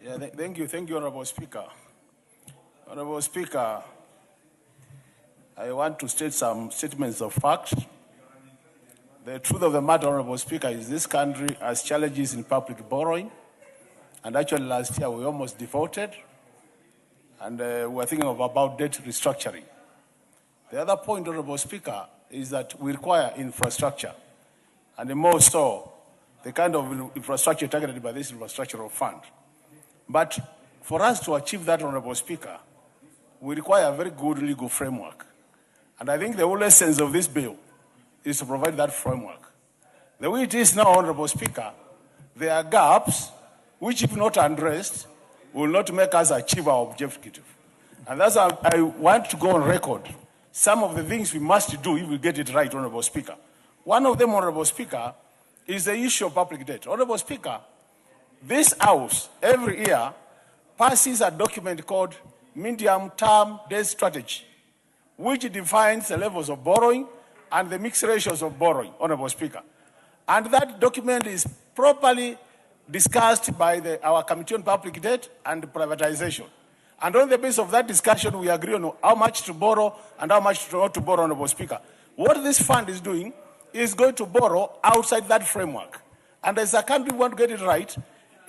Yeah, thank you, Honorable Speaker. Honorable Speaker, I want to state some statements of fact. The truth of the matter, Honorable Speaker, is this country has challenges in public borrowing, and actually last year we almost defaulted, and we were thinking about debt restructuring. The other point, Honorable Speaker, is that we require infrastructure, and more so, the kind of infrastructure targeted by this infrastructural fund. But for us to achieve that, Honorable Speaker, we require a very good legal framework. And I think the whole essence of this bill is to provide that framework. The way it is now, Honorable Speaker, there are gaps which, if not addressed, will not make us achieve our objective. And that's why I want to go on record some of the things we must do if we get it right, Honorable Speaker. One of them, Honorable Speaker, is the issue of public debt. Honorable Speaker, this House, every year, passes a document called Medium-Term Debt Strategy, which defines the levels of borrowing and the mixed ratios of borrowing, Honorable Speaker. And that document is properly discussed by our Committee on Public Debt and Privatization. And on the basis of that discussion, we agree on how much to borrow and how much not to borrow, Honorable Speaker. What this fund is doing is going to borrow outside that framework. And as a country, we want to get it right,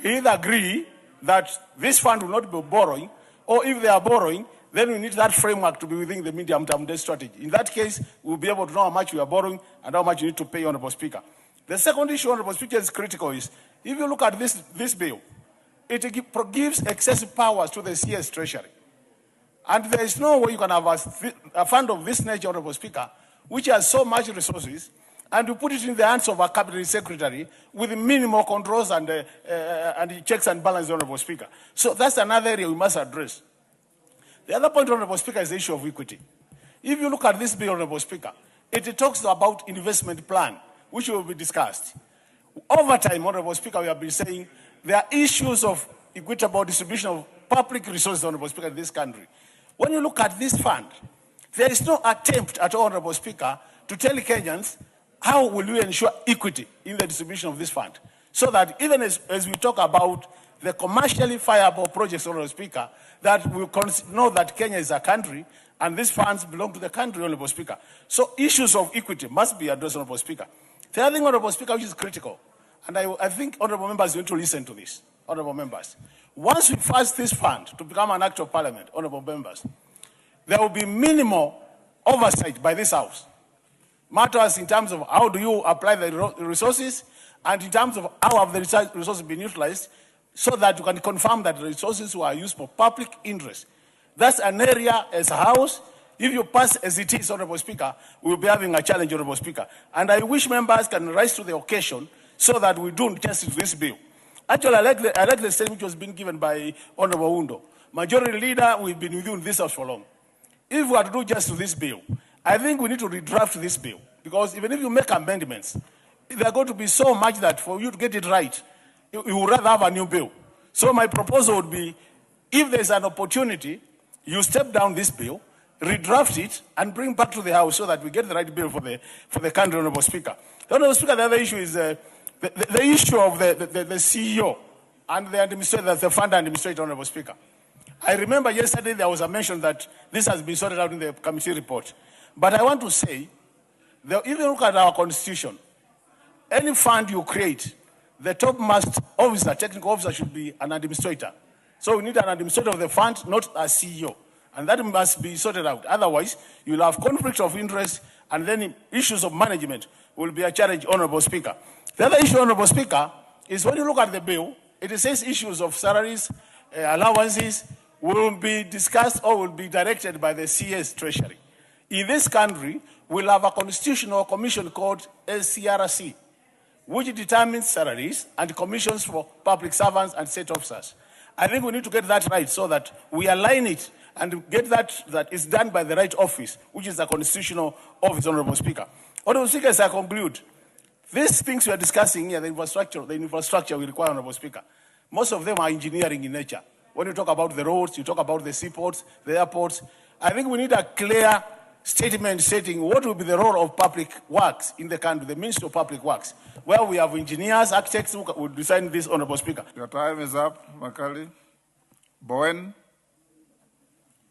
either agree that this fund will not be borrowing, or if they are borrowing, then we need that framework to be within the medium-term debt strategy. In that case, we'll be able to know how much we are borrowing and how much you need to pay, Honorable Speaker. The second issue, Honorable Speaker, is critical is, if you look at this bill, it gives excessive powers to the CS Treasury. And there is no way you can have a fund of this nature, Honorable Speaker, which has so much resources, and you put it in the hands of a cabinet secretary with minimal controls and checks and balances, Honorable Speaker. So that's another area we must address. The other point, Honorable Speaker, is the issue of equity. If you look at this bill, Honorable Speaker, it talks about investment plan, which will be discussed. Over time, Honorable Speaker, we have been saying there are issues of equitable distribution of public resources, Honorable Speaker, in this country. When you look at this fund, there is no attempt at all, Honorable Speaker, to tell Kenyans how will you ensure equity in the distribution of this fund, so that even as we talk about the commercially viable projects, Honorable Speaker, that we know that Kenya is a country and these funds belong to the country, Honorable Speaker. So issues of equity must be addressed, Honorable Speaker. The other thing, Honorable Speaker, which is critical, and I think Honorable members need to listen to this, Honorable members. Once we force this fund to become an act of parliament, Honorable members, there will be minimal oversight by this House. Matters in terms of how do you apply the resources, and in terms of how have the resources been utilized, so that you can confirm that the resources were used for public interest. That's an area as a House, if you pass as it is, Honorable Speaker, we'll be having a challenge, Honorable Speaker. And I wish members can rise to the occasion so that we do justice to this bill. Actually, I like the statement which was being given by Honorable Undo. Majority Leader, we've been with you in this House for long. If we are to do justice to this bill, I think we need to redraft this bill, because even if you make amendments, they're going to be so much that for you to get it right, you would rather have a new bill. So my proposal would be, if there's an opportunity, you step down this bill, redraft it, and bring back to the House so that we get the right bill for the country, Honorable Speaker. Honorable Speaker, the other issue is the issue of the CEO and the administrator, the fund administrator, Honorable Speaker. I remember yesterday there was a mention that this has been sorted out in the committee report. But I want to say, if you look at our constitution, any fund you create, the topmost officer, technical officer, should be an administrator. So we need an administrator of the fund, not a CEO. And that must be sorted out. Otherwise, you'll have conflict of interest, and then issues of management will be a challenge, Honorable Speaker. The other issue, Honorable Speaker, is when you look at the bill, it says issues of salaries, allowances, will be discussed or will be directed by the CS Treasury. In this country, we'll have a constitutional commission called SCRC, which determines salaries and commissions for public servants and state officers. I think we need to get that right so that we align it and get that is done by the right office, which is a constitutional office, Honorable Speaker. Honorable Speaker, as I conclude, these things we are discussing here, the infrastructure we require, Honorable Speaker, most of them are engineering in nature. When you talk about the roads, you talk about the seaports, the airports. I think we need a clear statement stating what will be the role of public works in the country, the Ministry of Public Works, where we have engineers, architects who will design this, Honorable Speaker. Your time is up, Makali. Bowen.